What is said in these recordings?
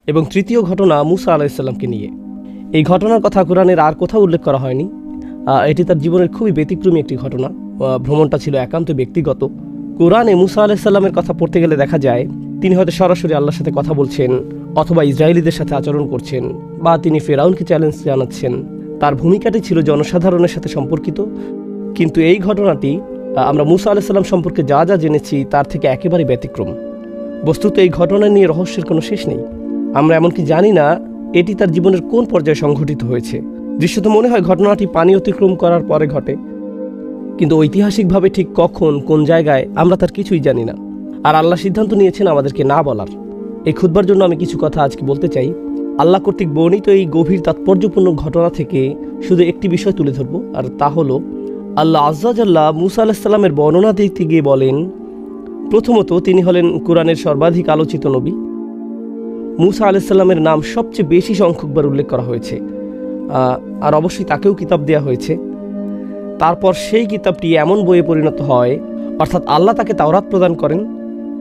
এবং তৃতীয় ঘটনা মুসা আলাইহিসসালামকে নিয়ে। এই ঘটনার কথা কোরআনের আর কোথাও উল্লেখ করা হয়নি। এটি তার জীবনের খুবই ব্যতিক্রমী একটি ঘটনা। ভ্রমণটা ছিল একান্ত ব্যক্তিগত। কোরআনে মুসা আলাইহিসসালামের কথা পড়তে গেলে দেখা যায় তিনি হয়তো সরাসরি আল্লাহর সাথে কথা বলছেন, অথবা ইসরায়েলিদের সাথে আচরণ করছেন, বা তিনি ফেরাউনকে চ্যালেঞ্জ জানাচ্ছেন। তার ভূমিকাটি ছিল জনসাধারণের সাথে সম্পর্কিত। কিন্তু এই ঘটনাটি আমরা মুসা আলাইহিসসালাম সম্পর্কে যা যা জেনেছি তার থেকে একেবারে ব্যতিক্রম। বস্তুত এই ঘটনা নিয়ে রহস্যের কোনো শেষ নেই। আমরা এমনকি জানি না এটি তার জীবনের কোন পর্যায়ে সংঘটিত হয়েছে। দৃশ্যত মনে হয় ঘটনাটি পানি অতিক্রম করার পরে ঘটে, কিন্তু ঐতিহাসিকভাবে ঠিক কখন কোন জায়গায় আমরা তার কিছুই জানি না। আর আল্লাহ সিদ্ধান্ত নিয়েছেন আমাদেরকে না বলার। এই খুতবার জন্য আমি কিছু কথা আজকে বলতে চাই। আল্লাহ কর্তৃক বর্ণিত এই গভীর তাৎপর্যপূর্ণ ঘটনা থেকে শুধু একটি বিষয় তুলে ধরব, আর তা হলো আল্লাহ আজ্জা জাল্লা মুসা আলাইহিসসালামের বর্ণনা দিতে গিয়ে বলেন, প্রথমত তিনি হলেন কোরআনের সর্বাধিক আলোচিত নবী। মুসা আলাইহিসসালামের নাম সবচেয়ে বেশি সংখ্যকবার উল্লেখ করা হয়েছে, আর অবশ্যই তাকেও কিতাব দেওয়া হয়েছে। তারপর সেই কিতাবটি এমন বইয়ে পরিণত হয়, অর্থাৎ আল্লাহ তাকে তাওরাত প্রদান করেন।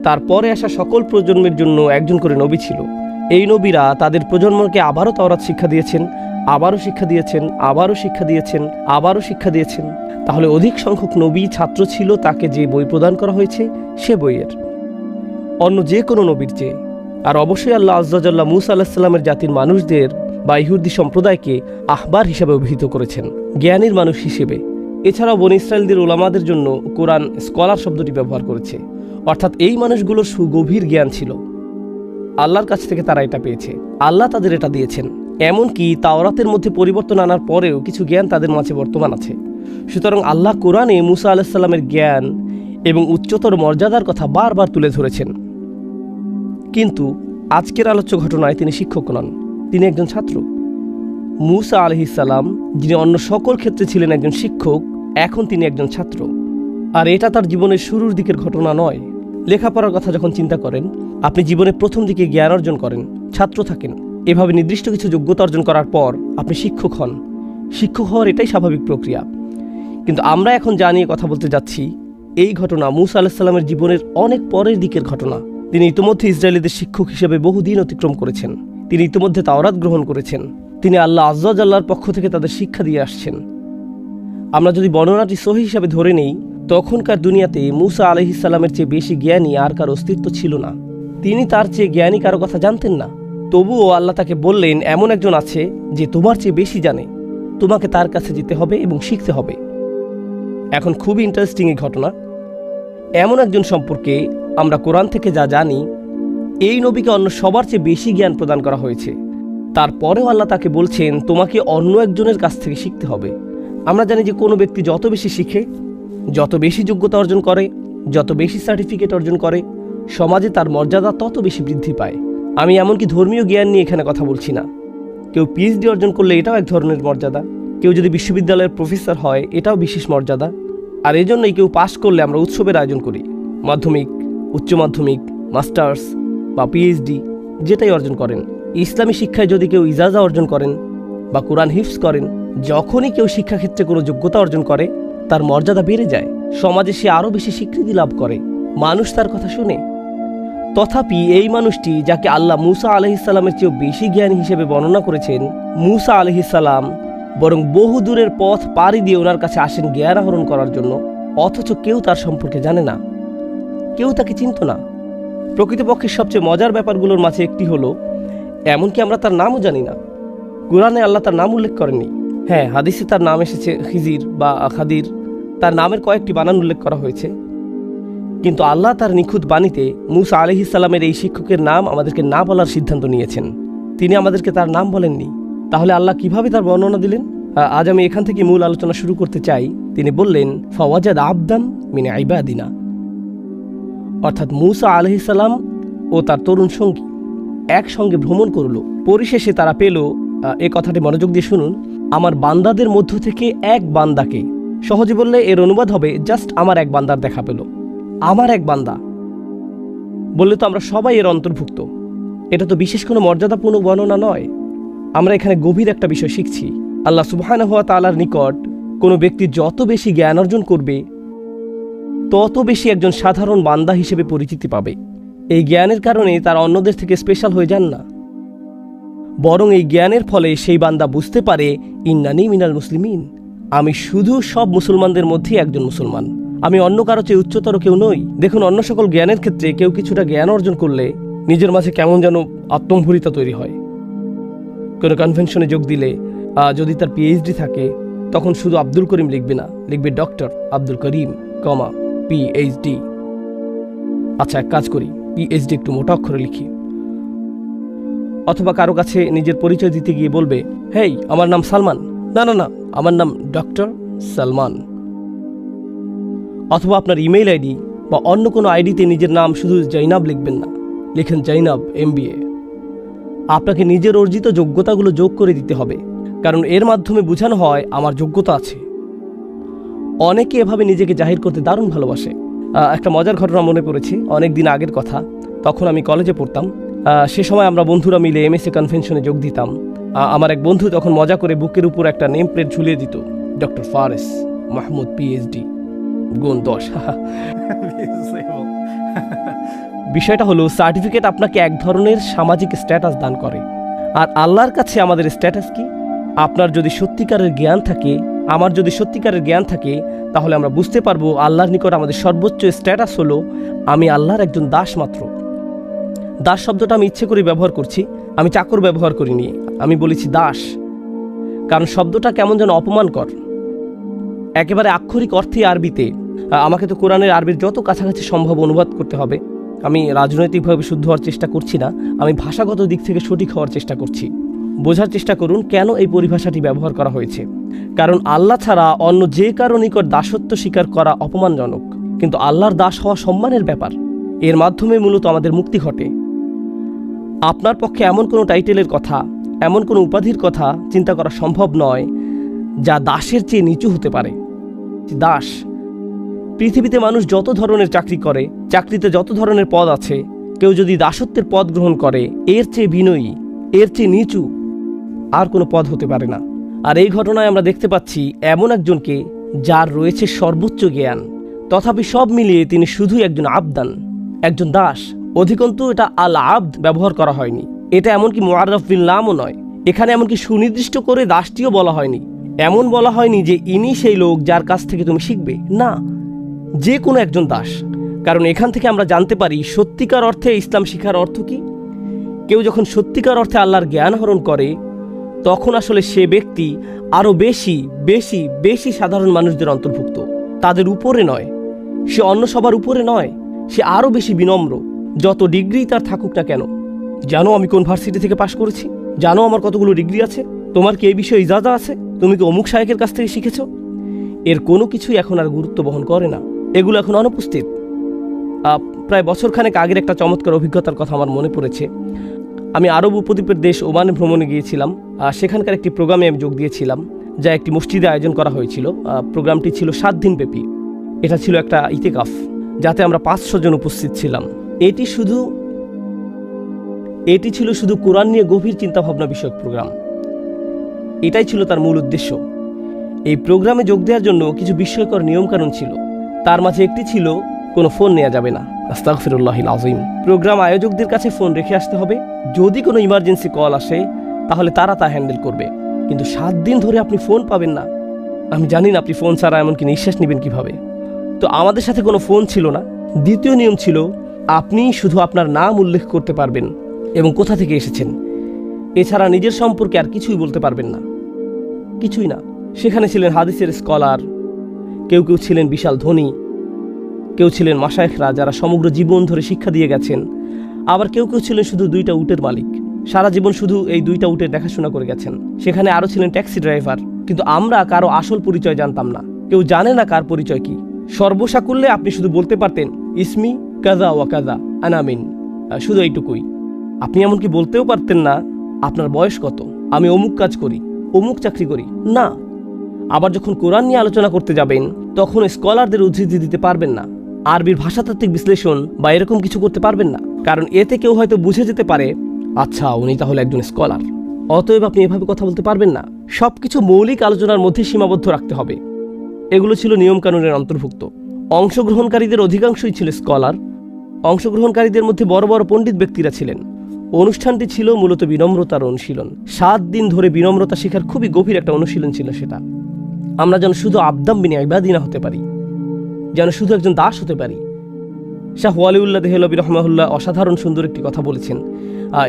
তারপরে আসা সকল প্রজন্মের জন্য একজন করে নবী ছিল। এই নবীরা তাদের প্রজন্মকে আবারও তাওরাত শিক্ষা দিয়েছেন, আবারও শিক্ষা দিয়েছেন, আবারও শিক্ষা দিয়েছেন, আবারও শিক্ষা দিয়েছেন। তাহলে অধিক সংখ্যক নবী ছাত্র ছিল তাকে যে বই প্রদান করা হয়েছে সে বইয়ের, অন্য যে কোনো নবীর চেয়ে। আর অবশ্যই আল্লাহ আজ্জা জাল্লা মুসা আলাইহিসসালামের জাতির মানুষদের বা ইহুদি সম্প্রদায়কে আহবার হিসাবে অভিহিত করেছেন, জ্ঞানীর মানুষ হিসেবে। এছাড়াও বনী ইসরাইলদের ওলামাদের জন্য কোরআন স্কলার শব্দটি ব্যবহার করেছে, অর্থাৎ এই মানুষগুলোর সুগভীর জ্ঞান ছিল। আল্লাহর কাছ থেকে তারা এটা পেয়েছে, আল্লাহ তাদের এটা দিয়েছেন। এমনকি তাওরাতের মধ্যে পরিবর্তন আনার পরেও কিছু জ্ঞান তাদের মাঝে বর্তমান আছে। সুতরাং আল্লাহ কোরআনে মুসা আলাইহিসসালামের জ্ঞান এবং উচ্চতর মর্যাদার কথা বারবার তুলে ধরেছেন। কিন্তু আজকের আলোচ্য ঘটনায় তিনি শিক্ষক নন, তিনি একজন ছাত্র। মুসা আলাইহিসসালাম, যিনি অন্য সকল ক্ষেত্রে ছিলেন একজন শিক্ষক, এখন তিনি একজন ছাত্র। আর এটা তার জীবনের শুরুর দিকের ঘটনা নয়। লেখাপড়ার কথা যখন চিন্তা করেন, আপনি জীবনের প্রথম দিকে জ্ঞান অর্জন করেন, ছাত্র থাকেন, এভাবে নির্দিষ্ট কিছু যোগ্যতা অর্জন করার পর আপনি শিক্ষক হন। শিক্ষক হওয়ার এটাই স্বাভাবিক প্রক্রিয়া। কিন্তু আমরা এখন যা নিয়ে কথা বলতে যাচ্ছি, এই ঘটনা মুসা আলাইহিসসালামের জীবনের অনেক পরের দিকের ঘটনা। তিনি ইতিমধ্যে ইসরায়েলিদের শিক্ষক হিসেবে বহুদিন অতিক্রম করেছেন। তিনি ইতিমধ্যে তাওরাত গ্রহণ করেছেন। তিনি আল্লাহ আজ্জা জাল্লার পক্ষ থেকে তাদের শিক্ষা দিয়ে আসছেন। আমরা যদি বর্ণনাটি সহি হিসাবে ধরে নেই, তখনকার দুনিয়াতে মুসা আলাইহিসসালামের চেয়ে বেশি জ্ঞানী আর কার অস্তিত্ব ছিল না। তিনি তার চেয়ে জ্ঞানী কারো কথা জানতেন না। তবুও আল্লাহ তাকে বললেন, এমন একজন আছে যে তোমার চেয়ে বেশি জানে, তোমাকে তার কাছে যেতে হবে এবং শিখতে হবে। এখন খুবই ইন্টারেস্টিং এই ঘটনা। এমন একজন সম্পর্কে আমরা কোরআন থেকে যা জানি, এই নবীকে অন্য সবার চেয়ে বেশি জ্ঞান প্রদান করা হয়েছে। তারপরেও আল্লাহ তাকে বলছেন তোমাকে অন্য একজনের কাছ থেকে শিখতে হবে। আমরা জানি যে কোনো ব্যক্তি যত বেশি শিখে, যত বেশি যোগ্যতা অর্জন করে, যত বেশি সার্টিফিকেট অর্জন করে, সমাজে তার মর্যাদা তত বেশি বৃদ্ধি পায়। আমি এমনকি ধর্মীয় জ্ঞান নিয়ে এখানে কথা বলছি না। কেউ পিএইচডি অর্জন করলে এটাও এক ধরনের মর্যাদা। কেউ যদি বিশ্ববিদ্যালয়ের প্রফেসর হয় এটাও বিশেষ মর্যাদা। আর এজন্যই কেউ পাশ করলে আমরা উৎসবের আয়োজন করি। মাধ্যমিক, উচ্চ মাধ্যমিক, মাস্টার্স বা পিএইচডি যেটাই অর্জন করেন, ইসলামী শিক্ষায় যদি কেউ ইজাজা অর্জন করেন বা কোরআন হিফজ করেন, যখনই কেউ শিক্ষাক্ষেত্রে কোনো যোগ্যতা অর্জন করে তার মর্যাদা বেড়ে যায়। সমাজে সে আরও বেশি স্বীকৃতি লাভ করে, মানুষ তার কথা শুনে। তথাপি এই মানুষটি, যাকে আল্লাহ মুসা আলাইহিসসালামের চেয়েও বেশি জ্ঞানী হিসেবে বর্ণনা করেছেন, মুসা আলাইহিসসালাম বরং বহু দূরের পথ পাড়ি দিয়ে ওনার কাছে আসেন জ্ঞান আহরণ করার জন্য, অথচ কেউ তার সম্পর্কে জানে না, কেউ তাকে চিনত না। প্রকৃতপক্ষে সবচেয়ে মজার ব্যাপারগুলোর মাঝে একটি হলো, এমনকি আমরা তার নামও জানি না। কোরআনে আল্লাহ তার নাম উল্লেখ করেননি। হ্যাঁ, হাদিসে তার নাম এসেছে খিজির বা খাদির, তার নামের কয়েকটি বানান উল্লেখ করা হয়েছে। কিন্তু আল্লাহ তার নিখুঁত বাণীতে মুসা আলাইহিসসালামের এই শিক্ষকের নাম আমাদেরকে না বলার সিদ্ধান্ত নিয়েছেন। তিনি আমাদেরকে তার নাম বলেননি। তাহলে আল্লাহ কিভাবে তার বর্ণনা দিলেন? আজ আমি এখান থেকে মূল আলোচনা শুরু করতে চাই। তিনি বললেন, ফাওয়াজাদ আবদাম মিন ইবাদিনা, অর্থাৎ মুসা আলাইহিসসালাম ও তার তরুণ সঙ্গী একসঙ্গে ভ্রমণ করল। পরিশেষে তারা পেল, এ কথাটি মনোযোগ দিয়ে শুনুন, আমার বান্দাদের মধ্য থেকে এক বান্দাকে। সহজে বললে এর অনুবাদ হবে জাস্ট আমার এক বান্দার দেখা পেল। আমার এক বান্দা বললে তো আমরা সবাই এর অন্তর্ভুক্ত। এটা তো বিশেষ কোনো মর্যাদাপূর্ণ বর্ণনা নয়। আমরা এখানে গভীর একটা বিষয় শিখছি। আল্লাহ সুবহানাহু ওয়া তাআলার নিকট কোনো ব্যক্তি যত বেশি জ্ঞান অর্জন করবে, তত বেশি একজন সাধারণ বান্দা হিসেবে পরিচিতি পাবে। এই জ্ঞানের কারণে তারা অন্যদের থেকে স্পেশাল হয়ে যান না। বরং এই জ্ঞানের ফলে সেই বান্দা বুঝতে পারে ইন্নানি মিনাল মুসলিমিন, আমি শুধু সব মুসলমানদের মধ্যেই একজন মুসলমান, আমি অন্য কারো চেয়ে উচ্চতর কেউ নই। দেখুন, অন্য সকল জ্ঞানের ক্ষেত্রে কেউ কিছুটা জ্ঞান অর্জন করলে নিজের মাঝে কেমন যেন আত্মম্ভরিতা তৈরি হয়। কোনো কনভেনশনে যোগ দিলে যদি তার পিএইচডি থাকে, তখন শুধু আব্দুল করিম লিখবে না, লিখবে ডক্টর আব্দুল করিম, পিএইচডি। আচ্ছা, এক কাজ করি, পিএইচডি একটু মোটা অক্ষরে লিখি। অথবা কারো কাছে নিজের পরিচয় দিতে গিয়ে বলবে, হেই, আমার নাম সালমান। না না না, আমার নাম ডক্টর সালমান। অথবা আপনার ইমেইল আইডি বা অন্য কোনো আইডিতে নিজের নাম শুধু জৈনাব লিখবেন না, লিখেন জৈনাব MBA। আপনাকে নিজের অর্জিত যোগ্যতাগুলো যোগ করে দিতে হবে, কারণ এর মাধ্যমে বোঝানো হয় আমার যোগ্যতা আছে। অনেকে এভাবে নিজেকে জাহির করতে দারুণ ভালোবাসে। একটা মজার ঘটনা মনে পড়েছে, অনেক দিন আগের কথা। তখন আমি কলেজে পড়তাম। সে সময় আমরা বন্ধুরা মিলে MSA কনভেনশনে যোগ দিতাম। আমার এক বন্ধু তখন মজা করে বুকের উপর একটা নেম প্লেট ঝুলিয়ে দিত, ডক্টর ফারেস মাহমুদ PhD, গুণ 10। বিষয়টা হলো, সার্টিফিকেট আপনাকে এক ধরনের সামাজিক স্ট্যাটাস দান করে। আর আল্লাহর কাছে আমাদের স্ট্যাটাস কি? আপনার যদি সত্যিকারের জ্ঞান থাকে, আমার যদি সত্যিকারের জ্ঞান থাকে, তাহলে আমরা বুঝতে পারবো আল্লাহর নিকট আমাদের সর্বোচ্চ স্ট্যাটাস হলো আমি আল্লাহর একজন দাস মাত্র। দাস শব্দটা আমি ইচ্ছে করে ব্যবহার করছি, আমি চাকর ব্যবহার করিনি, আমি বলেছি দাস, কারণ শব্দটা কেমন যেন অপমানকর। একেবারে আক্ষরিক অর্থে আরবিতে আমাকে তো কোরআনের আরবির যত কাছাকাছি সম্ভব অনুবাদ করতে হবে। আমি রাজনৈতিকভাবে শুদ্ধ হওয়ার চেষ্টা করছি না, আমি ভাষাগত দিক থেকে সঠিক হওয়ার চেষ্টা করছি। বোঝার চেষ্টা করুন কেন এই পরিভাষাটি ব্যবহার করা হয়েছে। কারণ আল্লাহ ছাড়া অন্য যে কারো নিকট দাসত্ব স্বীকার করা অপমানজনক, কিন্তু আল্লাহর দাস হওয়া সম্মানের ব্যাপার। এর মাধ্যমে মূলত আমাদের মুক্তি ঘটে। আপনার পক্ষে এমন কোনো টাইটেলের কথা, এমন কোনো উপাধির কথা চিন্তা করা সম্ভব নয় যা দাসের চেয়ে নিচু হতে পারে। দাস, পৃথিবীতে মানুষ যত ধরনের চাকরি করে, চাকরিতে যত ধরনের পদ আছে, কেউ যদি দাসত্বের পদ গ্রহণ করে, এর চেয়ে বিনয়ী, এর চেয়ে নিচু আর কোনো পদ হতে পারে না। আর এই ঘটনায় আমরা দেখতে পাচ্ছি এমন একজনকে যার রয়েছে সর্বোচ্চ জ্ঞান, তথাপি সব মিলিয়ে তিনি শুধুই একজন আবদান, একজন দাস। অধিকন্তু এটা আল আবদ ব্যবহার করা হয়নি, এটা এমনকি মুআররাফ বিল নামও নয়। এখানে এমনকি সুনির্দিষ্ট করে দাসটিও বলা হয়নি। এমন বলা হয়নি যে ইনি সেই লোক যার কাছ থেকে তুমি শিখবে, না, যে কোনো একজন দাস। কারণ এখান থেকে আমরা জানতে পারি সত্যিকার অর্থে ইসলাম শিখার অর্থ কি। কেউ যখন সত্যিকার অর্থে আল্লাহর জ্ঞান আহরণ করে, তখন আসলে সে ব্যক্তি আরও বেশি বেশি বেশি সাধারণ মানুষদের অন্তর্ভুক্ত, তাদের উপরে নয়। সে অন্য সবার উপরে নয়, সে আরও বেশি বিনম্র, যত ডিগ্রি তার থাকুক না কেন। জানো আমি কোন ভার্সিটি থেকে পাশ করেছি? জানো আমার কতগুলো ডিগ্রি আছে? তোমার কি এই বিষয়ে ইজাজা আছে? তুমি কি অমুক শায়েখের কাছ থেকে শিখেছ? এর কোনো কিছুই এখন আর গুরুত্ব বহন করে না, এগুলো এখন অনুপস্থিত। প্রায় বছরখানেক আগের একটা চমৎকার অভিজ্ঞতার কথা আমার মনে পড়েছে। আমি আরব উপদ্বীপের দেশ ওমানে ভ্রমণে গিয়েছিলাম। সেখানকার একটি প্রোগ্রামে আমি যোগ দিয়েছিলাম, যা একটি মসজিদে আয়োজন করা হয়েছিল। প্রোগ্রামটি ছিল 7 দিন ব্যাপী। এটা ছিল একটা ইতিকাফ, যাতে আমরা 500 জন উপস্থিত ছিলাম। এটি ছিল শুধু কোরআন নিয়ে গভীর চিন্তাভাবনা বিষয়ক প্রোগ্রাম। এটাই ছিল তার মূল উদ্দেশ্য। এই প্রোগ্রামে যোগ দেওয়ার জন্য কিছু বিস্ময়কর নিয়মকানুন ছিল। তার মাঝে একটি ছিল, কোনো ফোন নেওয়া যাবে না। আস্তাগফিরুল্লাহিল আযীম। প্রোগ্রাম আয়োজকদের কাছে ফোন রেখে আসতে হবে। যদি কোনো ইমার্জেন্সি কল আসে, তাহলে তারা তা হ্যান্ডেল করবে। কিন্তু 7 দিন ধরে আপনি ফোন পাবেন না। আমি জানি না আপনি ফোন ছাড়া এমনকি নিঃশ্বাস নেবেন কিভাবে। তো আমাদের সাথে কোনো ফোন ছিল না। দ্বিতীয় নিয়ম ছিল, আপনি শুধু আপনার নাম উল্লেখ করতে পারবেন এবং কোথা থেকে এসেছেন। এছাড়া নিজের সম্পর্কে আর কিছুই বলতে পারবেন না, কিছুই না। সেখানে ছিলেন হাদিসের স্কলার, কেউ কেউ ছিলেন বিশাল ধনী, কেউ ছিলেন মাশায়েখরা যারা সমগ্র জীবন ধরে শিক্ষা দিয়ে গেছেন, আবার কেউ কেউ ছিলেন শুধু 2টা উটের মালিক, সারা জীবন শুধু এই 2টা উটের দেখাশোনা করে গেছেন। সেখানে আরও ছিলেন ট্যাক্সি ড্রাইভার। কিন্তু আমরা কারো আসল পরিচয় জানতাম না, কেউ জানে না কার পরিচয় কি। সর্বসাকুল্যে আপনি শুধু বলতে পারতেন, ইসমি কাজা ওয়া কাজা আনামিন, শুধু এইটুকুই। আপনি এমনকি বলতেও পারতেন না আপনার বয়স কত, আমি অমুক কাজ করি, অমুক চাকরি করি, না। আবার যখন কোরআন নিয়ে আলোচনা করতে যাবেন, তখন স্কলারদের উদ্ধৃতি দিতে পারবেন না, আরবির ভাষাতাত্ত্বিক বিশ্লেষণ বা এরকম কিছু করতে পারবেন না, কারণ এতে কেউ হয়তো বুঝে যেতে পারে, আচ্ছা উনি তাহলে একজন স্কলার। অতএব আপনি এভাবে কথা বলতে পারবেন না। সবকিছু মৌলিক আলোচনার মধ্যে সীমাবদ্ধ রাখতে হবে। এগুলো ছিল নিয়মকানুনের অন্তর্ভুক্ত। অংশগ্রহণকারীদের অধিকাংশই ছিল স্কলার। অংশগ্রহণকারীদের মধ্যে বড় বড় পণ্ডিত ব্যক্তিরা ছিলেন। অনুষ্ঠানটি ছিল মূলত বিনম্রতার অনুশীলন। 7 দিন ধরে বিনম্রতা শেখার খুবই গভীর একটা অনুশীলন ছিল সেটা। আমরা যেন শুধু আবদাম বিন ইবাদিনা হতে পারি, যেন শুধু একজন দাস হতে পারি। শাহ ওয়ালিউল্লাহ দেহলভী রহমাহুল্লাহ অসাধারণ সুন্দর একটি কথা বলেছেন,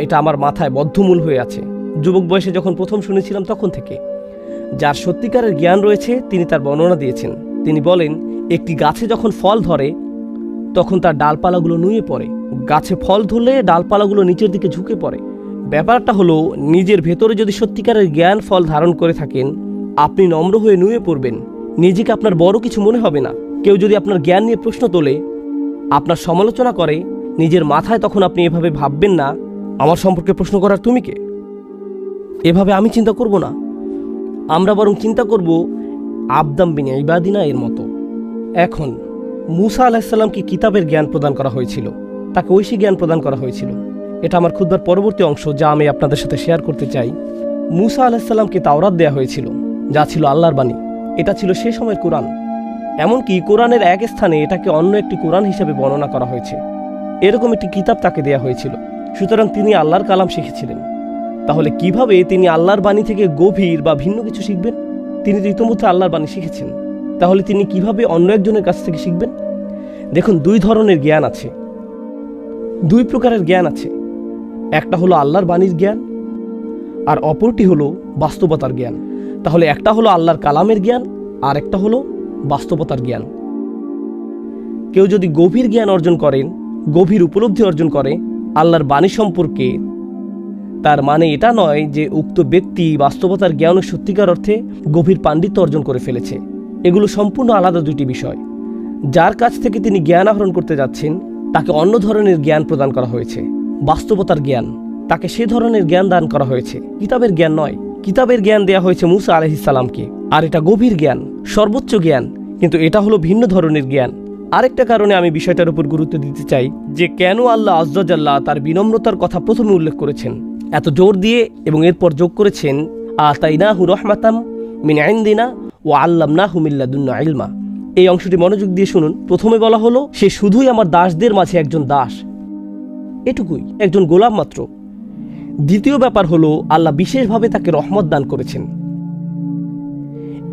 এটা আমার মাথায় বদ্ধমূল হয়ে আছে। যুবক বয়সে যখন প্রথম শুনেছিলাম তখন থেকে। যার সত্যিকারের জ্ঞান রয়েছে তিনি তার বর্ণনা দিয়েছেন। তিনি বলেন, একটি গাছে যখন ফল ধরে তখন তার ডালপালাগুলো নুয়ে পড়ে। গাছে ফল ধরলে ডালপালাগুলো নিচের দিকে ঝুঁকে পড়ে। ব্যাপারটা হলো, নিজের ভেতরে যদি সত্যিকারের জ্ঞান ফল ধারণ করে থাকেন, আপনি নম্র হয়ে নুয়ে পড়বেন। নিজেকে আপনার বড় কিছু মনে হবে না। কেউ যদি আপনার জ্ঞান নিয়ে প্রশ্ন তোলে, আপনার সমালোচনা করে, নিজের মাথায় তখন আপনি এভাবে ভাববেন না, আমার সম্পর্কে প্রশ্ন করার তুমি কে, এভাবে আমি চিন্তা করব না। আমরা বরং চিন্তা করব আবদাম বিন ইবাদিনা এর মতো। এখন মূসা আলাইহিস সালামকে কিতাবের জ্ঞান প্রদান করা হয়েছিল, তাকে ঐশী জ্ঞান প্রদান করা হয়েছিল। এটা আমার খুতবার পরবর্তী অংশ, যা আমি আপনাদের সাথে শেয়ার করতে চাই। মূসা আলাইহিস সালামকে তাওরাত দেয়া হয়েছিল, যা ছিল আল্লাহর বাণী। এটা ছিল সে সময়ের কোরআন। এমনকি কোরআনের এক স্থানে এটাকে অন্য একটি কোরআন হিসেবে বর্ণনা করা হয়েছে। এরকম একটি কিতাব তাকে দেয়া হয়েছিল। সুতরাং তিনি আল্লাহর কালাম শিখেছিলেন। তাহলে কিভাবে তিনি আল্লাহর বাণী থেকে গভীর বা ভিন্ন কিছু শিখবেন? তিনি তো ইতিমধ্যে আল্লাহর বাণী শিখেছেন। তাহলে তিনি কিভাবে অন্য একজনের কাছ থেকে শিখবেন? দেখুন, 2 ধরনের জ্ঞান আছে, 2 প্রকারের জ্ঞান আছে। একটা হলো আল্লাহর বাণীর জ্ঞান, আর অপরটি হলো বাস্তবতার জ্ঞান। তাহলে একটা হলো আল্লাহর কালামের জ্ঞান, আর একটা হলো বাস্তবতার জ্ঞান। কেউ যদি গভীর জ্ঞান অর্জন করেন, গভীর উপলব্ধি অর্জন করে আল্লাহর বাণী সম্পর্কে, তার মানে এটা নয় যে উক্ত ব্যক্তি বাস্তবতার জ্ঞান ও সত্যিকার অর্থে গভীর পাণ্ডিত্য অর্জন করে ফেলেছে। এগুলো সম্পূর্ণ আলাদা 2টি বিষয়। যার কাছ থেকে তিনি জ্ঞান আহরণ করতে যাচ্ছেন, তাকে অন্য ধরনের জ্ঞান প্রদান করা হয়েছে, বাস্তবতার জ্ঞান। তাকে সে ধরনের জ্ঞান দান করা হয়েছে, কিতাবের জ্ঞান নয়। কিতাবের জ্ঞান দেয়া হয়েছে মূসা আলাইহিস সালামকে, আর এটা গভীর জ্ঞান, সর্বোচ্চ জ্ঞান, কিন্তু এটা হলো ভিন্ন ধরনের জ্ঞান। আরেকটা কারণে আমি বিষয়টার উপর গুরুত্ব দিতে চাই যে কেন আল্লাহ আযজা জাল্লা তার বিনম্রতার কথা প্রথমে উল্লেখ করেছেন এত জোর দিয়ে, এবং এরপর যোগ করেছেন আতাইনাহু রাহমাতাম মিন ইনদিনা ওয়া আল্লামনাহু মিন লাদুন্না ইলমা। এই অংশটি মনোযোগ দিয়ে শুনুন। প্রথমে বলা হলো, সে শুধুই আমার দাসদের মাঝে একজন দাস, এটুকুই, একজন গোলাম মাত্র। দ্বিতীয় ব্যাপার হলো, আল্লাহ বিশেষভাবে তাকে রহমত দান করেছেন।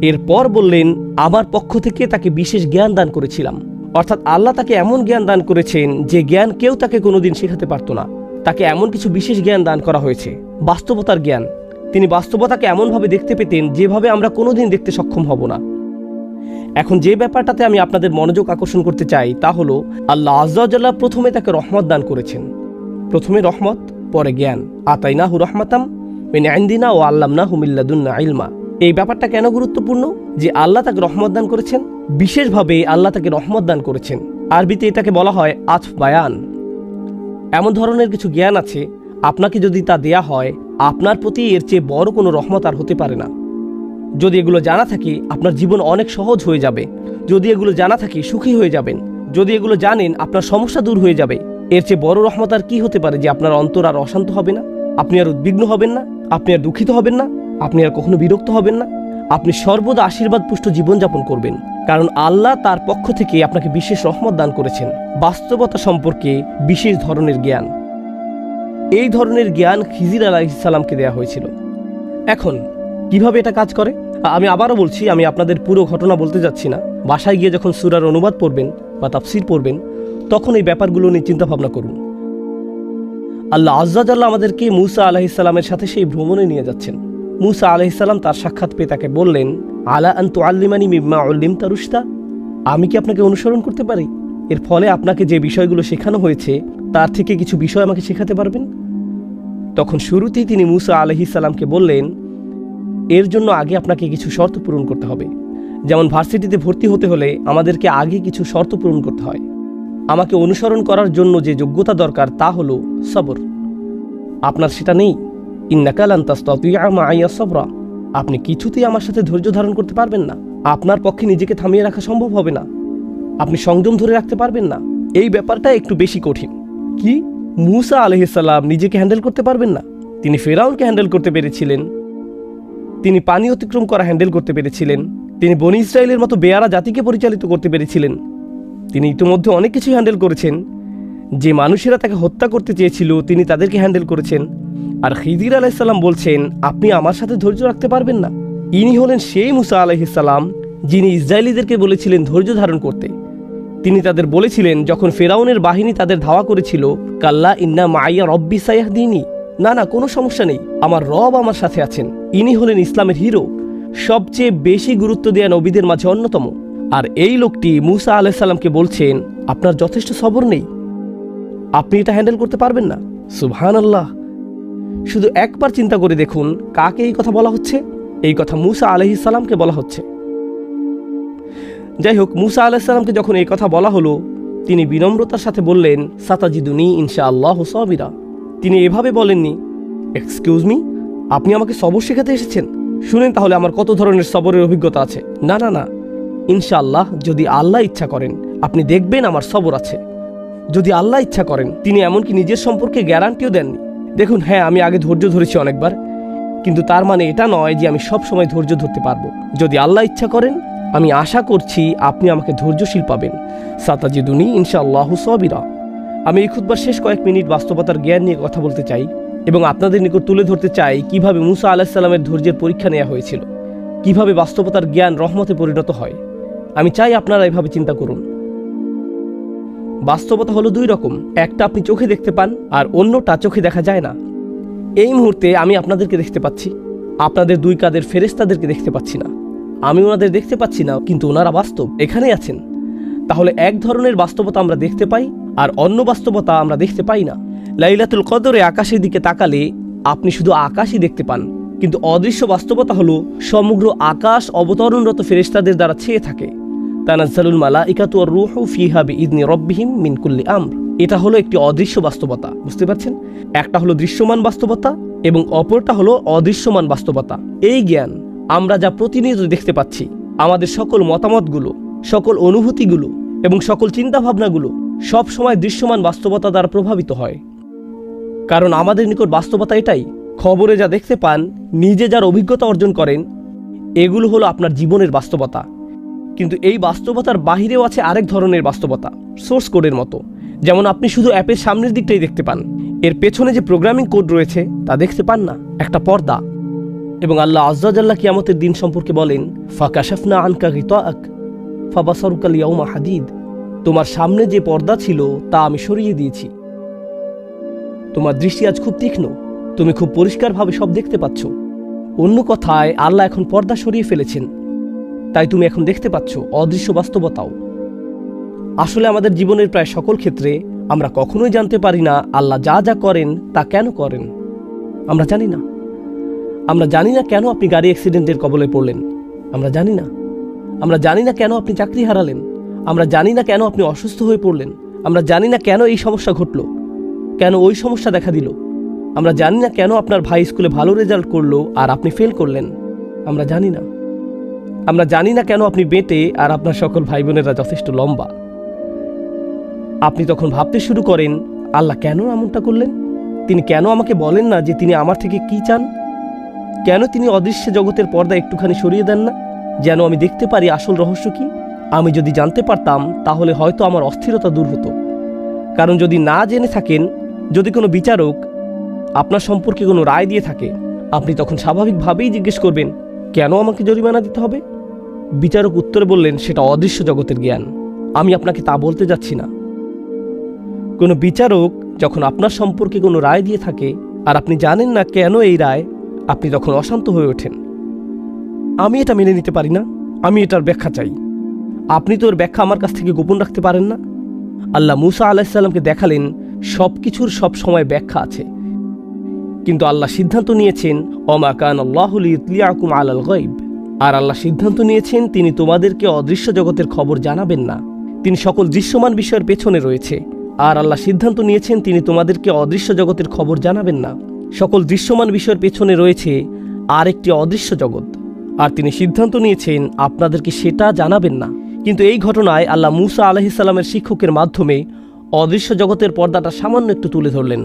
এরপর বললেন, আমার পক্ষ থেকে তাকে বিশেষ জ্ঞান দান করেছিলাম। অর্থাৎ আল্লাহ তাকে এমন জ্ঞান দান করেছেন যে জ্ঞান কেউ তাকে কোনোদিন শেখাতে পারত না। তাকে এমন কিছু বিশেষ জ্ঞান দান করা হয়েছে, বাস্তবতার জ্ঞান। তিনি বাস্তবতাকে এমনভাবে দেখতে পেতেন যেভাবে আমরা কোনোদিন দেখতে সক্ষম হব না। এখন যে ব্যাপারটাতে আমি আপনাদের মনোযোগ আকর্ষণ করতে চাই তা হলো, আল্লাহ আযজা ওয়া জাল্লা প্রথমে তাকে রহমত দান করেছেন। প্রথমে রহমত, পরে জ্ঞান। আতাইনাহু রাহমাতাম মিন ইনদিনা ওয়া আল্লামনাহু মিন লাদুন্না ইলমা। এই ব্যাপারটা কেন গুরুত্বপূর্ণ যে আল্লাহ তাকে রহমত দান করেছেন? বিশেষভাবে আল্লাহ তাকে রহমত দান করেছেন। আরবিতে এটাকে বলা হয় আতফ বায়ান। এমন ধরনের কিছু জ্ঞান আছে, আপনাকে যদি তা দেয়া হয়, আপনার প্রতি এর চেয়ে বড় কোনো রহমত আর হতে পারে না। যদি এগুলো জানা থাকে, আপনার জীবন অনেক সহজ হয়ে যাবে। যদি এগুলো জানা থাকে, সুখী হয়ে যাবেন। যদি এগুলো জানেন, আপনার সমস্যা দূর হয়ে যাবে। এর চেয়ে বড় রহমত আর কি হতে পারে যে আপনার অন্তর আর অশান্ত হবে না, আপনি আর উদ্বিগ্ন হবেন না, আপনি আর দুঃখিত হবেন না, আপনি আর কখনো বিরক্ত হবেন না। আপনি সর্বদা আশীর্বাদ পুষ্ট জীবনযাপন করবেন, কারণ আল্লাহ তার পক্ষ থেকে আপনাকে বিশেষ রহমত দান করেছেন, বাস্তবতা সম্পর্কে বিশেষ ধরনের জ্ঞান। এই ধরনের জ্ঞান খিজির আলাইহিস সালামকে দেয়া হয়েছিল। এখন কিভাবে এটা কাজ করে? আমি আবারও বলছি, আমি আপনাদের পুরো ঘটনা বলতে যাচ্ছি না। বাসায় গিয়ে যখন সূরার অনুবাদ পড়বেন বা তাফসীর পড়বেন, তখন এই ব্যাপারগুলো নিয়ে চিন্তা ভাবনা করুন। আল্লাহ আযজা জাল্লা আমাদেরকে মূসা আলাইহিস সালামের সাথে সেই ভ্রমণে নিয়ে যাচ্ছেন। মূসা আলাইহিস সালাম তার সাক্ষাৎ পেয়ে তাকে বললেন, আলা আন তুআল্লিমানি মিম্মা উল্লিমতা রুশদা, আমি কি আপনাকে অনুসরণ করতে পারি? এর ফলে আপনাকে যে বিষয়গুলো শেখানো হয়েছে তার থেকে কিছু বিষয় আমাকে শেখাতে পারবেন? তখন শুরুতেই তিনি মূসা আলাইহিস সালামকে বললেন, এর জন্য আগে আপনাকে কিছু শর্ত পূরণ করতে হবে। যেমন ভার্সিটিতে ভর্তি হতে হলে আমাদেরকে আগে কিছু শর্ত পূরণ করতে হয়। আমাকে অনুসরণ করার জন্য যে যোগ্যতা দরকার তা হলো সবর। আপনার সেটা নেই। ইন্নাকা লান তাসতাতিআ মাইয়া সাবরা, আপনি কিছুতেই আমার সাথে ধৈর্য ধারণ করতে পারবেন না। আপনার পক্ষে নিজেকে থামিয়ে রাখা সম্ভব হবে না। আপনি সংযম ধরে রাখতে পারবেন না। এই ব্যাপারটা একটু বেশি কঠিন। কি? মূসা আলাইহিস সালাম নিজেকে হ্যান্ডেল করতে পারবেন না? তিনি ফেরাউনকে হ্যান্ডেল করতে পেরেছিলেন, তিনি পানি অতিক্রম করা হ্যান্ডেল করতে পেরেছিলেন, তিনি বনি ইসরায়েলের মতো বেয়ারা জাতিকে পরিচালিত করতে পেরেছিলেন। তিনি ইতিমধ্যে অনেক কিছু হ্যান্ডেল করেছেন যে মানুষেরা তাকে হত্যা করতে চেয়েছিল তিনি তাদেরকে হ্যান্ডেল করেছেন। আর খিজির আলাইহিসসালাম বলছেন, আপনি আমার সাথে ধৈর্য রাখতে পারবেন না? ইনি হলেন সেই মুসা আলাইহিসসালাম যিনি ইসরায়েলিদেরকে বলেছিলেন ধৈর্য ধারণ করতে। তিনি তাদের বলেছিলেন যখন ফেরাউনের বাহিনী তাদের ধাওয়া করেছিল, কাল্লা ইন্না মাইয়া রব্বি সায়াহদিনী, না না কোনো সমস্যা নেই, আমার রব আমার সাথে আছেন। ইনি হলেন ইসলামের হিরো, সবচেয়ে বেশি গুরুত্ব দেয়া নবীদের মাঝে অন্যতম। আর এই লোকটি মুসা আলাইহিসসালামকে বলছেন, আপনার যথেষ্ট সবর নেই, আপনি এটা হ্যান্ডেল করতে পারবেন না। সুবহানাল্লাহ। শুধু একবার চিন্তা করে দেখুন, কাকে এই কথা বলা হচ্ছে? এই কথা মুসা আলাইহিসসালামকে বলা হচ্ছে। যাই হোক, মুসা আলাইহিসসালামকে যখন এই কথা বলা হলো, তিনি বিনম্রতার সাথে বললেন, সাতাজিদুনি ইনশাআল্লাহু সাবিরা। তিনি এভাবে বলেননি, এক্সকিউজ মি, আপনি আমাকে সবর শেখাতে এসেছেন? শুনেন তাহলে আমার কত ধরনের সবরের অভিজ্ঞতা আছে। না না না, ইনশাআল্লাহ, যদি আল্লাহ ইচ্ছা করেন আপনি দেখবেন আমার সবর আছে। যদি আল্লাহ ইচ্ছা করেন। তিনি এমনকি নিজের সম্পর্কে গ্যারান্টিও দেননি। দেখুন, হ্যাঁ আমি আগে ধৈর্য ধরেছি অনেকবার, কিন্তু তার মানে এটা নয় যে আমি সব সময় ধৈর্য ধরতে পারবো। যদি আল্লাহ ইচ্ছা করেন, আমি আশা করছি আপনি আমাকে ধৈর্যশীল পাবেন। সাতাজিদুনি ইনশাআল্লাহু সাবিরা। আমি এই খুতবার শেষ কয়েক মিনিট বাস্তবতার জ্ঞান নিয়ে কথা বলতে চাই এবং আপনাদের নিকট তুলে ধরতে চাই কিভাবে মুসা আলাইহিসসালামের ধৈর্যের পরীক্ষা নেওয়া হয়েছিল, কিভাবে বাস্তবতার জ্ঞান রহমতে পরিণত হয়। আমি চাই আপনারা এভাবে চিন্তা করুন। বাস্তবতা হলো দুই রকম, একটা আপনি চোখে দেখতে পান আর অন্যটা চোখে দেখা যায় না। এই মুহূর্তে আমি আপনাদেরকে দেখতে পাচ্ছি, আপনাদের দুই কাঁধের ফেরেশতাদেরকে দেখতে পাচ্ছি না। আমি ওনাদের দেখতে পাচ্ছি না, কিন্তু ওনারা বাস্তব, এখানেই আছেন। তাহলে এক ধরনের বাস্তবতা আমরা দেখতে পাই আর অন্য বাস্তবতা আমরা দেখতে পাই না। লাইলাতুল কদরে আকাশের দিকে তাকালে আপনি শুধু আকাশই দেখতে পান, কিন্তু অদৃশ্য বাস্তবতা হলো সমগ্র আকাশ অবতরণরত ফেরেশতাদের দ্বারা ছেয়ে থাকে। তানাজ্জালুল মালাইকাতু ওয়ার রূহু ফিহা বিইذনি রাব্বিহিম মিন কুল্লি আমর। এটা হলো একটি অদৃশ্য বাস্তবতা, বুঝতে পারছেন? একটা হলো দৃশ্যমান বাস্তবতা এবং অপরটা হলো অদৃশ্যমান বাস্তবতা। এই জ্ঞান আমরা যা প্রতিনিয়ত দেখতে পাচ্ছি, আমাদের সকল মতামতগুলো, সকল অনুভূতিগুলো এবং সকল চিন্তাভাবনাগুলো সব সময় দৃশ্যমান বাস্তবতা দ্বারা প্রভাবিত হয়। কারণ আমাদের নিকট বাস্তবতা এটাই, খবরে যা দেখতে পান, নিজে যার অভিজ্ঞতা অর্জন করেন, এগুলো হলো আপনার জীবনের বাস্তবতা। কিন্তু এই বাস্তবতার বাহিরেও আছে আরেক ধরনের বাস্তবতা, সোর্স কোডের মতো। যেমন আপনি শুধু অ্যাপের সামনের দিকটাই দেখতে পান, এর পেছনে যে প্রোগ্রামিং কোড রয়েছে তা দেখতে পান না, একটা পর্দা। এবং আল্লাহ আযজা জাল্লা কিয়ামতের দিন সম্পর্কে বলেন, ফাকাশাফনা আনকা গিতাআক ফাবাসারুকা আল-ইয়াওমা হাদিদ। তোমার সামনে যে পর্দা ছিল তা আমি সরিয়ে দিয়েছি, তোমার দৃষ্টি আজ খুব তীক্ষ্ণ, তুমি খুব পরিষ্কারভাবে সব দেখতে পাচ্ছ। অন্য কথায় আল্লাহ এখন পর্দা সরিয়ে ফেলেছেন, তাই তুমি এখন দেখতে পাচ্ছ অদৃশ্য বাস্তবতাও। আসলে আমাদের জীবনের প্রায় সকল ক্ষেত্রে আমরা কখনোই জানতে পারি না আল্লাহ যা যা করেন তা কেন করেন। আমরা জানি না। আমরা জানি না কেন আপনি গাড়ি অ্যাক্সিডেন্টের কবলে পড়লেন, আমরা জানি না। আমরা জানি না কেন আপনি চাকরি হারালেন, আমরা জানি না কেন আপনি অসুস্থ হয়ে পড়লেন, আমরা জানি না কেন এই সমস্যা ঘটল, কেন ওই সমস্যা দেখা দিল। আমরা জানি না কেন আপনার ভাই স্কুলে ভালো রেজাল্ট করলো আর আপনি ফেল করলেন, আমরা জানি না। আমরা জানি না কেন আপনি বেঁটে আর আপনার সকল ভাই বোনেরা যথেষ্ট লম্বা। আপনি তখন ভাবতে শুরু করেন, আল্লাহ কেন এমনটা করলেন? তিনি কেন আমাকে বলেন না যে তিনি আমার থেকে কি চান? কেন তিনি অদৃশ্য জগতের পর্দা একটুখানি সরিয়ে দেন না, যেন আমি দেখতে পারি আসল রহস্য কি? আমি যদি জানতে পারতাম তাহলে হয়তো আমার অস্থিরতা দূর হতো। কারণ যদি না জেনে থাকেন, যদি কোনো বিচারক আপনার সম্পর্কে কোনো রায় দিয়ে থাকে, আপনি তখন স্বাভাবিকভাবেই জিজ্ঞেস করবেন, কেন আমাকে জরিমানা দিতে হবে? বিচারক উত্তরে বললেন, সেটা অদৃশ্য জগতের জ্ঞান, আমি আপনাকে তা বলতে যাচ্ছি না। কোনো বিচারক যখন আপনার সম্পর্কে কোনো রায় দিয়ে থাকে আর আপনি জানেন না কেন এই রায়, আপনি তখন অশান্ত হয়ে ওঠেন। আমি এটা মেনে নিতে পারি না, আমি এটার ব্যাখ্যা চাই। আপনি তো ওর ব্যাখ্যা আমার কাছ থেকে গোপন রাখতে পারেন না। আল্লাহ মুসা আলাইহিসসালামকে দেখালেন সব কিছুর সব সময় ব্যাখ্যা আছে, কিন্তু আল্লাহ সিদ্ধান্ত নিয়েছেন ওমা কান আল্লাহু লিইতলিআকুম আলাল গায়ব। আর আল্লাহ সিদ্ধান্ত নিয়েছেন তিনি তোমাদেরকে অদৃশ্য জগতের খবর জানাবেন না। তিনি সকল দৃশ্যমান বিষয়ের পেছনে রয়েছে। আর আল্লাহ সিদ্ধান্ত নিয়েছেন তিনি তোমাদেরকে অদৃশ্য জগতের খবর জানাবেন না। সকল দৃশ্যমান বিষয়ের পেছনে রয়েছে আর একটি অদৃশ্য জগৎ, আর তিনি সিদ্ধান্ত নিয়েছেন আপনাদেরকে সেটা জানাবেন না। কিন্তু এই ঘটনায় আল্লাহ মুসা আলাইহিসসালামের শিক্ষকের মাধ্যমে অদৃশ্য জগতের পর্দাটা সামান্য একটু তুলে ধরলেন,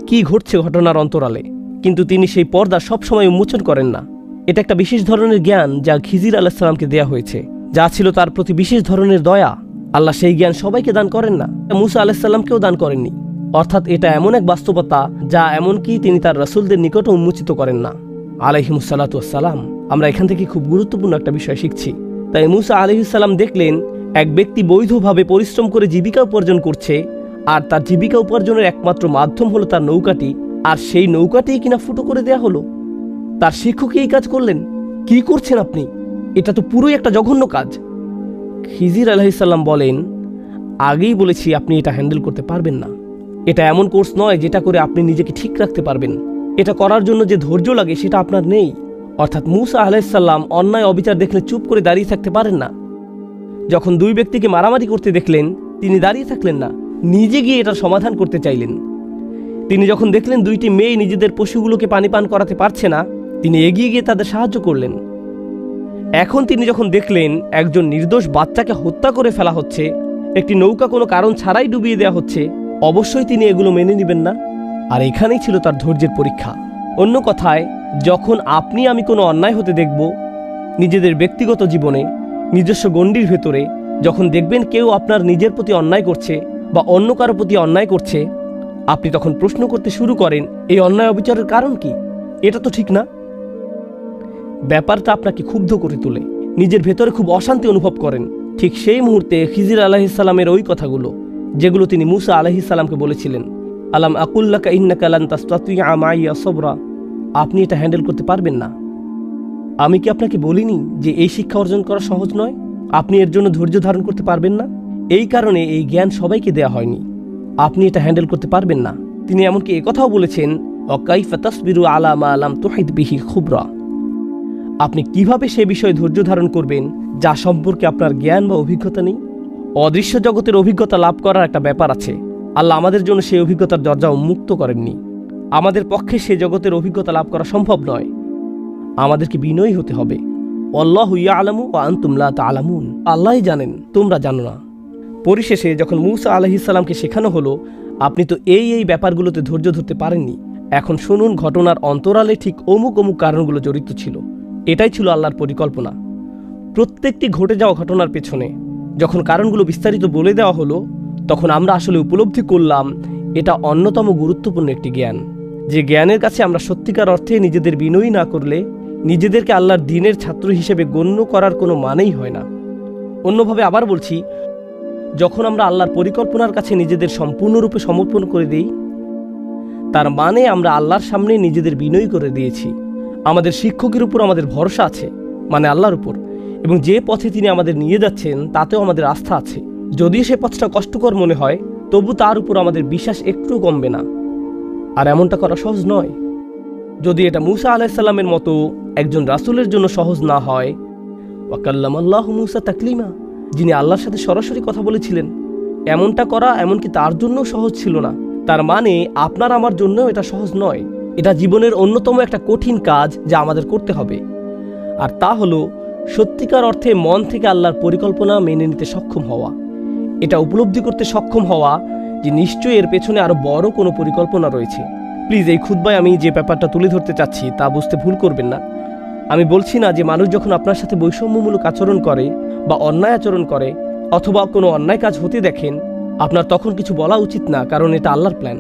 কি ঘটছে ঘটনার অন্তরালে। কিন্তু তিনি সেই পর্দা সবসময় উন্মোচন করেন না। এটা একটা বিশেষ ধরনের জ্ঞান যা খিজির আলাইহিসসালামকে দেয়া হয়েছে, যা ছিল তার প্রতি বিশেষ ধরনের দয়া। আল্লাহ সেই জ্ঞান সবাইকে দান করেন না, মুসা আলাইহিস সালামকেও দান করেননি। অর্থাৎ এটা এমন এক বাস্তবতা যা এমনকি তিনি তার রাসূলদের নিকটও উন্মোচিত করেন না আলাইহিমুসসালাতু ওয়াসসালাম। আমরা এখান থেকে খুব গুরুত্বপূর্ণ একটা বিষয় শিখছি। তাই মুসা আলাইহিস সালাম দেখলেন এক ব্যক্তি বৈধভাবে পরিশ্রম করে জীবিকা উপার্জন করছে, আর তার জীবিকা উপার্জনের একমাত্র মাধ্যম হলো তার নৌকাটি, আর সেই নৌকাটি কিনা ফুটো করে দেয়া হলো। তার শিক্ষক এই কাজ করলেন। কি করছেন আপনি? এটা তো পুরোই একটা জঘন্য কাজ। খিজির আলাইহিস সালাম বলেন, আগেই বলেছি আপনি এটা হ্যান্ডেল করতে পারবেন না। এটা এমন কোর্স নয় যেটা করে আপনি নিজেকে ঠিক রাখতে পারবেন। এটা করার জন্য যে ধৈর্য লাগে সেটা আপনার নেই। অর্থাৎ মুসা আলাইহিস সালাম অন্যায় অবিচার দেখলে চুপ করে দাঁড়িয়ে থাকতে পারেন না। যখন দুই ব্যক্তিকে মারামারি করতে দেখলেন, তিনি দাঁড়িয়ে থাকলেন না, নিজে গিয়ে এটার সমাধান করতে চাইলেন। তিনি যখন দেখলেন দুইটি মেয়ে নিজেদের পশুগুলোকে পানি পান করাতে পারছে না, তিনি এগিয়ে গিয়ে তাদের সাহায্য করলেন। এখন তিনি যখন দেখলেন একজন নির্দোষ বাচ্চাকে হত্যা করে ফেলা হচ্ছে, একটি নৌকা কোনো কারণ ছাড়াই ডুবিয়ে দেওয়া হচ্ছে, অবশ্যই তিনি এগুলো মেনে নেবেন না। আর এখানেই ছিল তার ধৈর্যের পরীক্ষা। অন্য কথায়, যখন আপনি আমি কোনো অন্যায় হতে দেখব, নিজেদের ব্যক্তিগত জীবনে, নিজস্ব গণ্ডির ভেতরে, যখন দেখবেন কেউ আপনার নিজের প্রতি অন্যায় করছে বা অন্য কারো প্রতি অন্যায় করছে, আপনি তখন প্রশ্ন করতে শুরু করেন, এই অন্যায় অবিচারের কারণ কি? এটা তো ঠিক না। ব্যাপারটা আপনাকে ক্ষুব্ধ করে তোলে, নিজের ভেতরে খুব অশান্তি অনুভব করেন। ঠিক সেই মুহূর্তে খিজির আলাইহিস সালামের ওই কথাগুলো, যেগুলো তিনি মুসা আলাইহিস সালামকে বলেছিলেন, আলাম আকুল্লাকা ইন্নাকা লান তাসতাতিয়া মাইয়া সবরা, আপনি এটা হ্যান্ডেল করতে পারবেন না। আমি কি আপনাকে বলিনি যে এই শিক্ষা অর্জন করা সহজ নয়? আপনি এর জন্য ধৈর্য ধারণ করতে পারবেন না। এই কারণে এই জ্ঞান সবাইকে দেয়া হয়নি। আপনি এটা হ্যান্ডেল করতে পারবেন না। তিনি এমনকি একথাও বলেছেন, অকাইফা তাসবিরু আলা মা লাম তুহিত বিহি খুবরা, আপনি কিভাবে সে বিষয়ে ধৈর্য ধারণ করবেন যা সম্পর্কে আপনার জ্ঞান বা অভিজ্ঞতা নেই? অদৃশ্য জগতের অভিজ্ঞতা লাভ করার একটা ব্যাপার আছে। আল্লাহ আমাদের জন্য সেই অভিজ্ঞতার দরজা উন্মুক্ত করেননি। আমাদের পক্ষে সে জগতের অভিজ্ঞতা লাভ করা সম্ভব নয়। আমাদেরকে বিনয়ী হতে হবে। আল্লাহু ইয়ালামু ওয়া আনতুম লা তা'লামুন, আল্লাহই জানেন, তোমরা জানো না। পরিশেষে যখন মুসা আলাইহিস সালামকে শেখানো হলো, আপনি তো এই ব্যাপারগুলোতে ধৈর্য ধরতে পারেননি, এখন শুনুন ঘটনার অন্তরালে ঠিক অমুক কারণগুলো জড়িত ছিল। এটাই ছিল আল্লাহর পরিকল্পনা। প্রত্যেকটি ঘটে যাওয়া ঘটনার পেছনে যখন কারণগুলো বিস্তারিত বলে দেওয়া হলো, তখন আমরা আসলে উপলব্ধি করলাম এটা অন্যতম গুরুত্বপূর্ণ একটি জ্ঞান, যে জ্ঞানের কাছে আমরা সত্যিকার অর্থে নিজেদের বিনয়ী না করলে নিজেদেরকে আল্লাহর দ্বীনের ছাত্র হিসেবে গণ্য করার কোনো মানেই হয় না। অন্যভাবে আবার বলছি, যখন আমরা আল্লাহর পরিকল্পনার কাছে নিজেদের সম্পূর্ণরূপে সমর্পণ করে দিই, তার মানে আমরা আল্লাহর সামনে নিজেদের বিনয়ী করে দিয়েছি। আমাদের শিক্ষকের উপর আমাদের ভরসা আছে, মানে আল্লাহর উপর, এবং যে পথে তিনি আমাদের নিয়ে যাচ্ছেন তাতেও আমাদের আস্থা আছে। যদিও সে পথটা কষ্টকর মনে হয়, তবু তার উপর আমাদের বিশ্বাস একটু কমবে না। আর এমনটা করা সহজ নয়। যদি এটা মুসা আলাইহিস সালামের মতো একজন রাসূলের জন্য সহজ না হয়, ওয়া কাল্লামাল্লাহু মুসা তাকলিমা, যিনি আল্লাহর সাথে সরাসরি কথা বলেছিলেন, এমনটা করা এমনকি তার জন্যও সহজ ছিল না। তার মানে আপনার আমার জন্যও এটা সহজ নয়। এটা জীবনের অন্যতম একটা কঠিন কাজ যা আমাদের করতে হবে। আর তা হলো সত্যিকার অর্থে মন থেকে আল্লাহর পরিকল্পনা মেনে নিতে সক্ষম হওয়া। এটা উপলব্ধি করতে সক্ষম হওয়া যে নিশ্চয়ই এর পেছনে আরো বড় কোনো পরিকল্পনা রয়েছে। প্লিজ এই খুতবায় আমি যে ব্যাপারটা তুলে ধরতে চাচ্ছি তা বুঝতে ভুল করবেন না। আমি বলছি না যে মানুষ যখন আপনার সাথে বৈষম্যমূলক আচরণ করে বা অন্যায় আচরণ করে অথবা কোনো অন্যায় কাজ হতে দেখেন, আপনার তখন কিছু বলা উচিত না, কারণ এটা আল্লাহর প্ল্যান।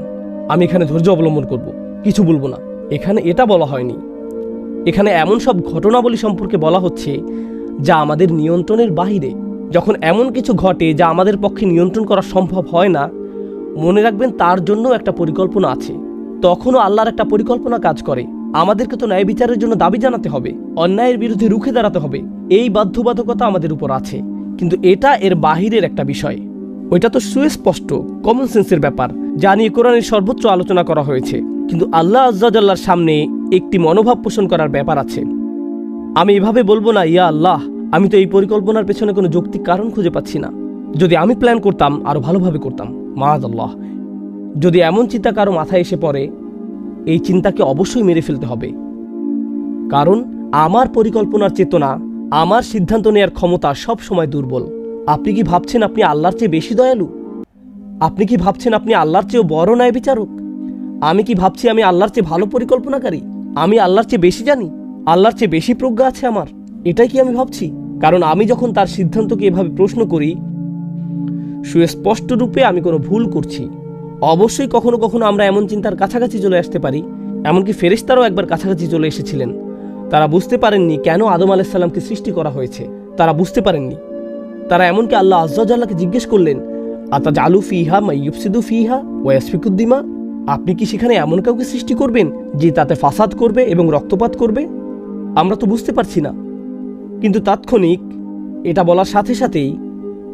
আমি এখানে ধৈর্য অবলম্বন করব, কিছু বলবো না। এখানে এটা বলা হয়নি। এখানে এমন সব ঘটনাবলী সম্পর্কে বলা হচ্ছে যা আমাদের নিয়ন্ত্রণের বাহিরে। যখন এমন কিছু ঘটে যা আমাদের পক্ষে নিয়ন্ত্রণ করা সম্ভব হয় না, মনে রাখবেন তার জন্য একটা পরিকল্পনা আছে। তখনও আল্লাহর একটা পরিকল্পনা কাজ করে। আমাদেরকে তো ন্যায় বিচারের জন্য দাবি জানাতে হবে, অন্যায়ের বিরুদ্ধে রুখে দাঁড়াতে হবে, এই বাধ্যবাধকতা আমাদের উপর আছে। কিন্তু এটা এর বাহিরের একটা বিষয়। ওইটা তো সুস্পষ্ট কমন সেন্সের ব্যাপার, যা নিয়ে কোরআনের সর্বোচ্চ আলোচনা করা হয়েছে। কিন্তু আল্লাহ আজ্জা ওয়াজাল্লার সামনে একটি মনোভাব পোষণ করার ব্যাপার আছে। আমি এভাবে বলবো না, ইয়া আল্লাহ, আমি তো এই পরিকল্পনার পেছনে কোনো যৌক্তিক কারণ খুঁজে পাচ্ছি না। যদি আমি প্ল্যান করতাম আরো ভালোভাবে করতাম। মাআযাল্লাহ, যদি এমন চিন্তা কারো মাথায় এসে পড়ে, এই চিন্তাকে অবশ্যই মেরে ফেলতে হবে। কারণ আমার পরিকল্পনার চেতনা, আমার সিদ্ধান্ত নেওয়ার ক্ষমতা সব সময় দুর্বল। আপনি কি ভাবছেন আপনি আল্লাহর চেয়ে বেশি দয়ালু? আপনি কি ভাবছেন আপনি আল্লাহর চেয়েও বড় ন্যায় বিচারক? আমি কি ভাবছি আমি আল্লাহর চেয়ে ভালো পরিকল্পনাকারী? আমি আল্লাহর চেয়ে বেশি জানি, আল্লাহর চেয়ে বেশি প্রজ্ঞা আছে আমার? এটাই কি আমি ভাবছি? কারণ আমি যখন তার সিদ্ধান্তকে এভাবে প্রশ্ন করি, সুস্পষ্ট রূপে আমি কোনো ভুল করছি। অবশ্যই কখনো কখনো আমরা এমন চিন্তার কাছাকাছি চলে আসতে পারি, এমনকি ফেরেশতারাও একবার কাছাকাছি চলে এসেছিলেন। তারা বুঝতে পারেননি কেন আদম আলাইহিস সালামকে সৃষ্টি করা হয়েছে, তারা বুঝতে পারেননি। তারা এমনকি আল্লাহ আযজা ওয়া জাল্লাকে জিজ্ঞেস করলেন, আতাজআলু ফিহা মান ইউফসিদু ফিহা ওয়া ইয়াসফিকুদ দিমা, আপনি কি সেখানে এমন কাউকে সৃষ্টি করবেন যে তাতে ফাসাদ করবে এবং রক্তপাত করবে? আমরা তো বুঝতে পারছি না। কিন্তু তাৎক্ষণিক এটা বলার সাথে সাথেই,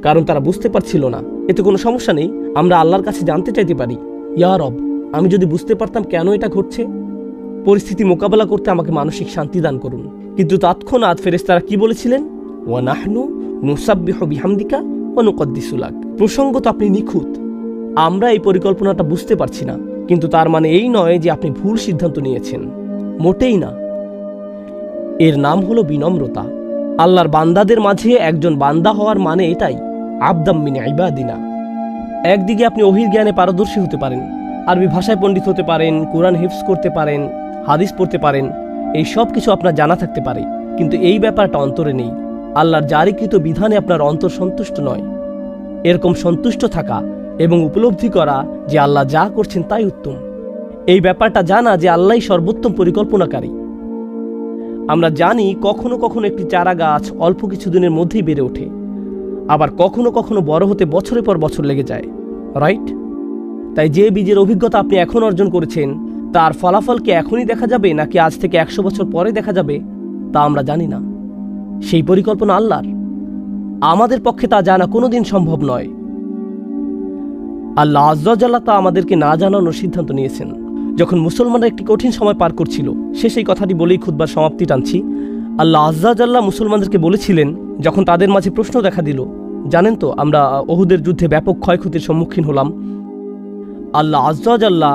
কারণ তারা বুঝতে পারছিল না, এতে কোনো সমস্যা নেই, আমরা আল্লাহর কাছে জানতে চাইতে পারি, ইয়া রব, আমি যদি বুঝতে পারতাম কেন এটা ঘটছে, পরিস্থিতি মোকাবেলা করতে আমাকে মানসিক শান্তি দান করুন। কিন্তু তৎক্ষণাৎ ফেরেশতারা কি বলেছিলেন? ওয়া নাহনু নুসাব্বিহু বিহামদিকা ওয়া নুকদ্দিসু লাক, প্রসঙ্গত আপনি নিখুঁত, আমরা এই পরিকল্পনাটা বুঝতে পারছি না, কিন্তু তার মানে এই নয় যে আপনি ভুল সিদ্ধান্ত নিয়েছেন, মোটেই না। এর নাম হলো বিনম্রতা। আল্লাহর বান্দাদের মাঝে একজন বান্দা হওয়ার মানে এটাই, আবদাম মিন ইবাদিনা। একদিকে আপনি ওহীর জ্ঞানে পারদর্শী হতে পারেন, আরবি ভাষায় পণ্ডিত হতে পারেন, কোরআন হিফজ করতে পারেন, হাদিস পড়তে পারেন, এই সব কিছু আপনার জানা থাকতে পারে, কিন্তু এই ব্যাপারটা অন্তরে নেই। আল্লাহর জারিকৃত বিধানে আপনার অন্তর সন্তুষ্ট নয়। এরকম সন্তুষ্ট থাকা এবং উপলব্ধি করা যে আল্লাহ যা করছেন তাই উত্তম, এই ব্যাপারটা জানা যে আল্লাহই সর্বোত্তম পরিকল্পনাকারী। আমরা জানি কখনো কখনো একটি চারা গাছ অল্প কিছুদিনের মধ্যেই বেড়ে ওঠে, আবার কখনো কখনো বড় হতে বছরের পর বছর লেগে যায়, রাইট? তাই যে বীজের অভিজ্ঞতা আপনি এখন অর্জন করেছেন তার ফলাফল কি এখনই দেখা যাবে নাকি আজ থেকে 100 বছর পরে দেখা যাবে তা আমরা জানি না। সেই পরিকল্পনা আল্লাহর, আমাদের পক্ষে তা জানা কোনোদিন সম্ভব নয়। আল্লাহ আযজা ওয়া জাল্লা তা আমাদেরকে না জানানোর সিদ্ধান্ত নিয়েছেন। যখন মুসলমানরা একটি কঠিন সময় পার করছিল, সে সেই কথাটি বলেই খুতবার সমাপ্তি টানছি। আল্লাহ আযজা ওয়া জাল্লা মুসলমানদেরকে বলেছিলেন, যখন তাদের মাঝে প্রশ্ন দেখা দিল, জানেন তো আমরা উহুদের যুদ্ধে ব্যাপক ক্ষয়ক্ষতির সম্মুখীন হলাম। আল্লাহ আযজা ওয়া জাল্লা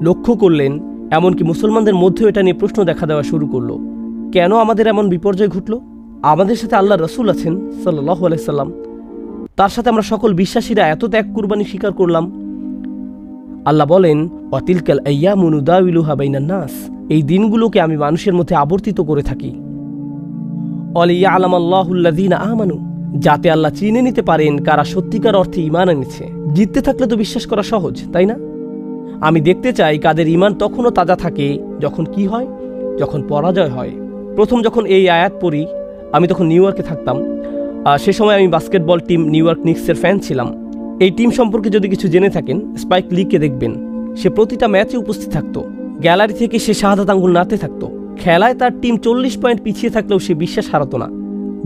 লক্ষ্য করলেন, এমনকি মুসলমানদের মধ্যেও এটা নিয়ে প্রশ্ন দেখা দেওয়া শুরু করলো, কেন আমাদের এমন বিপর্যয় ঘটল? আমাদের সাথে আল্লাহর রাসূল আছেন সাল্লাল্লাহু আলাইহি সাল্লাম, তার সাথে আমরা সকল বিশ্বাসীরা এত ত্যাগ কুরবানি স্বীকার করলাম। আল্লাহ বলেন, ওয়াতিলকাল আইয়ামু নুদাউিলুহা বাইনান নাস, এই দিনগুলোকে আমি মানুষের মধ্যে আবর্তিত করে থাকি। ওয়ালিয়ালামাল্লাহুল্লাযীনা আমানু, যাতে আল্লাহ চিনে নিতে পারেন কারা সত্যিকার অর্থে ঈমান এনেছে। জিততে থাকলে তো বিশ্বাস করা সহজ, তাই না? আমি দেখতে চাই কাদের ঈমান তখনও তাজা থাকে যখন কি হয়, যখন পরাজয় হয়। প্রথম যখন এই আয়াত পড়ি, আমি তখন নিউ ইয়র্কে থাকতাম। সে সময় আমি বাস্কেটবল টিম নিউ ইয়র্ক নিক্সের ফ্যান ছিলাম। এই টিম সম্পর্কে যদি কিছু জেনে থাকেন, স্পাইক লিকে দেখবেন, সে প্রতিটা ম্যাচে উপস্থিত থাকতো। গ্যালারি থেকে সে শাহাদাত আঙ্গুল নাড়তে থাকতো। খেলায় তার টিম 40 পয়েন্ট পিছিয়ে থাকলেও সে বিশ্বাস হারাতো না।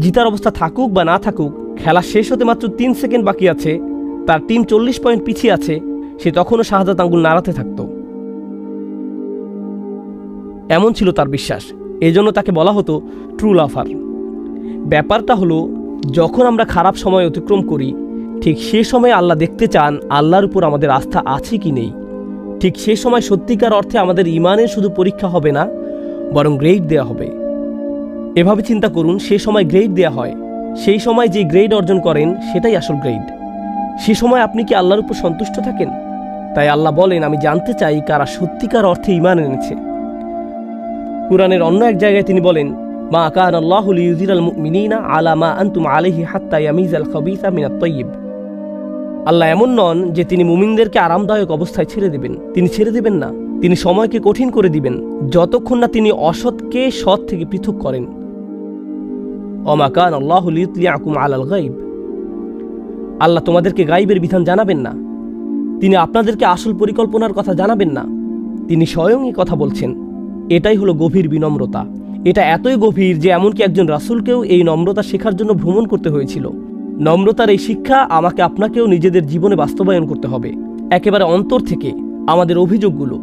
জিতার অবস্থা থাকুক বা না থাকুক, খেলা শেষ হতে মাত্র 3 সেকেন্ড বাকি আছে, তার টিম 40 পয়েন্ট পিছিয়ে আছে, সে তখনও শাহাদাত আঙ্গুল নাড়াতে থাকতো। এমন ছিল তার বিশ্বাস। এজন্য তাকে বলা হতো ট্রু লাভার। ব্যাপারটা হলো, যখন আমরা খারাপ সময় অতিক্রম করি, ঠিক সে সময় আল্লাহ দেখতে চান আল্লাহর উপর আমাদের আস্থা আছে কি নেই। ঠিক সে সময় সত্যিকার অর্থে আমাদের ঈমানের শুধু পরীক্ষা হবে না, বরং গ্রেড দেয়া হবে। এভাবে চিন্তা করুন, সে সময় গ্রেড দেয়া হয়, সেই সময় যে গ্রেড অর্জন করেন সেটাই আসল গ্রেড। সে সময় আপনি কি আল্লাহর উপর সন্তুষ্ট থাকেন? তাই আল্লাহ বলেন, আমি জানতে চাই কারা সত্যিকার অর্থে ঈমান এনেছে। কুরআনের অন্য এক জায়গায় তিনি বলেন, মা কানা আল্লাহু লিইউযিরাল মুমিনিনা আলা মা আনতুম আলাইহি হাত্তা ইয়ামিজাল খাবিসা মিনাত তাইয়্যিব। আল্লাহ এমন নন যে তিনি মুমিনদেরকে আরামদায়ক অবস্থায় ছেড়ে দেবেন। তিনি ছেড়ে দেবেন না, তিনি সময়কে কঠিন করে দিবেন যতক্ষণ না তিনি অসৎকে সৎ থেকে পৃথক করেন। ওমা কানা আল্লাহু লিইউতলিআকুম আলাল গায়ব, আল্লাহ তোমাদেরকে গায়বের বিধান জানাবেন না, তিনি আপনাদেরকে আসল পরিকল্পনার কথা জানাবেন না, তিনি স্বয়ংই কথা বলছেন। এটাই হলো গভীর বিনম্রতা। এটা এতই গভীর যে এমনকি একজন রাসূলকেও এই নম্রতা শেখার জন্য ভ্রমণ করতে হয়েছিল। নম্রতার এই শিক্ষা আমাকে আপনাকেও নিজেদের জীবনে বাস্তবায়ন করতে হবে। একেবারে অন্তর থেকে আমাদের অভিযোগগুলো,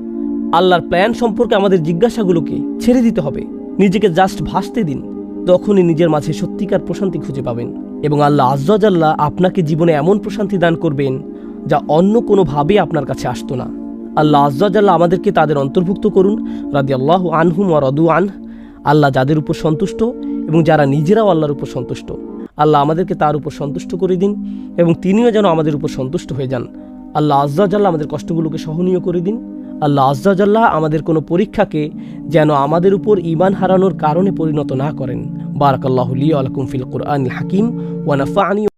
আল্লাহর প্ল্যান সম্পর্কে আমাদের জিজ্ঞাসাগুলোকে ছেড়ে দিতে হবে। নিজেকে জাস্ট ভাসতে দিন, তখনই নিজের মাঝে সত্যিকার প্রশান্তি খুঁজে পাবেন এবং আল্লাহ আযজা ওয়া জাল্লা আপনাকে জীবনে এমন প্রশান্তি দান করবেন যা অন্য কোনোভাবে আপনার কাছে আসতো না। আল্লাহ আযজা ওয়া জাল্লা আমাদেরকে তাদের অন্তর্ভুক্ত করুন, রাদিয়াল্লাহু আনহুম ওয়া রাদু আন। আল্লাহ যাদের উপর সন্তুষ্ট এবং যারা নিজেরাও আল্লাহর উপর সন্তুষ্ট, আল্লাহ আমাদেরকে তার উপর সন্তুষ্ট করে দিন এবং তিনিও যেন আমাদের উপর সন্তুষ্ট হয়ে যান। আল্লাহ আযজা ওয়া জাল্লা আমাদের কষ্টগুলোকে সহনীয় করে দিন। আল্লাহ আযজা ওয়া জাল্লা আমাদের কোনো পরীক্ষাকে যেন আমাদের উপর ঈমান হারানোর কারণে পরিণত না করেন। বারাকাল্লাহু লি ওয়া লাকুম ফিল কুরআনিল হাকিম ওয়া নাফা'নি